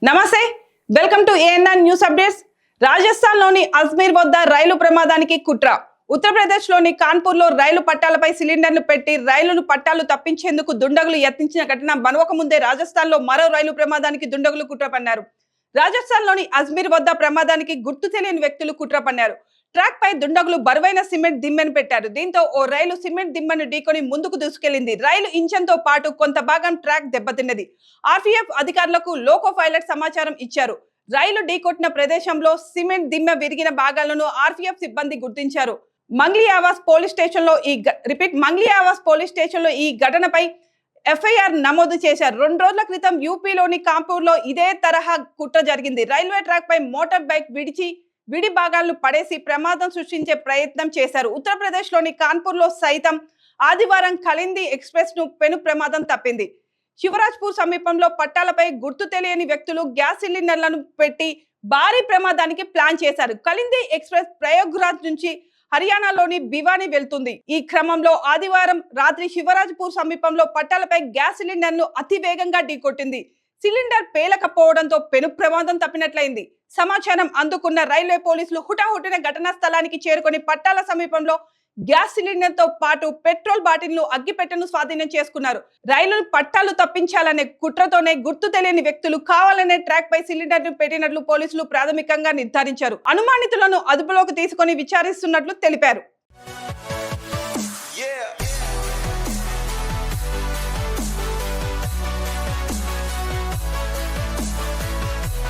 నమస్తే, welcome to ANN news updates. రాజస్థాన్లోని అజ్మీర్ వద్ద రైలు ప్రమాదానికి కుట్ర. ఉత్తరప్రదేశ్లోని కాన్పూర్లో రైలు పట్టాలపై సిలిండర్లు పెట్టి రైలును పట్టాలు తప్పించేందుకు దుండగులు యత్నించిన ఘటన బనవక ముందే రాజస్థాన్లో మరో రైలు ప్రమాదానికి దుండగులు కుట్ర పన్నారు. రాజస్థాన్లోని అజ్మీర్ వద్ద ప్రమాదానికి గుర్తు తెలియని వ్యక్తులు కుట్ర పన్నారు. ట్రాక్ పై దుండగులు బరువైన సిమెంట్ దిమ్మెను పెట్టారు. దీంతో ఓ రైలు సిమెంట్ దిమ్మెను ఢీకొని ముందుకు దూసుకెళ్లింది. రైలు ఇంజన్ తో పాటు కొంత భాగం ట్రాక్ దెబ్బతిన్నది. ఆర్పీఎఫ్ అధికారులకు లోకో పైలట్ సమాచారం ఇచ్చారు. రైలు ఢీకొట్టిన ప్రదేశంలో సిమెంట్ దిమ్మె విరిగిన భాగాలను ఆర్పీఎఫ్ సిబ్బంది గుర్తించారు. మంగ్లీ ఆవాస్ పోలీస్ స్టేషన్ లో ఈ ఘటనపై ఎఫ్ఐఆర్ నమోదు చేశారు. 2 రోజుల క్రితం యూపీలోని కాన్పూర్లో ఇదే తరహా కుట్ర జరిగింది. రైల్వే ట్రాక్ పై మోటార్ బైక్ విడి భాగాలను పడేసి ప్రమాదం సృష్టించే ప్రయత్నం చేశారు. ఉత్తరప్రదేశ్ లోని కాన్పూర్ లో సైతం ఆదివారం కలింది ఎక్స్ప్రెస్ ను పెను ప్రమాదం తప్పింది. శివరాజ్పూర్ సమీపంలో పట్టాలపై గుర్తు తెలియని వ్యక్తులు గ్యాస్ సిలిండర్లను పెట్టి భారీ ప్రమాదానికి ప్లాన్ చేశారు. కలింది ఎక్స్ప్రెస్ ప్రయాగ్రాజ్ నుంచి హర్యానాలోని భివానీ వెళ్తుంది. ఈ క్రమంలో ఆదివారం రాత్రి శివరాజ్పూర్ సమీపంలో పట్టాలపై గ్యాస్ సిలిండర్ ను అతి వేగంగా ఢీకొట్టింది. సిలిండర్ పేలకపోవడంతో పెను ప్రమాదం తప్పినట్లయింది. సమాచారం అందుకున్న రైల్వే పోలీసులు హుటాహుటిన ఘటనా స్థలానికి చేరుకొని పట్టాల సమీపంలో గ్యాస్ సిలిండర్ తో పాటు పెట్రోల్ బాటిల్ అగ్గిపెట్టెను స్వాధీనం చేసుకున్నారు. రైలును పట్టాలు తప్పించాలనే కుట్రతోనే గుర్తు తెలియని వ్యక్తులు కావాలనే ట్రాక్ పై సిలిండర్ ను పెట్టినట్లు పోలీసులు ప్రాథమికంగా నిర్ధారించారు. అనుమానితులను అదుపులోకి తీసుకొని విచారిస్తున్నట్లు తెలిపారు.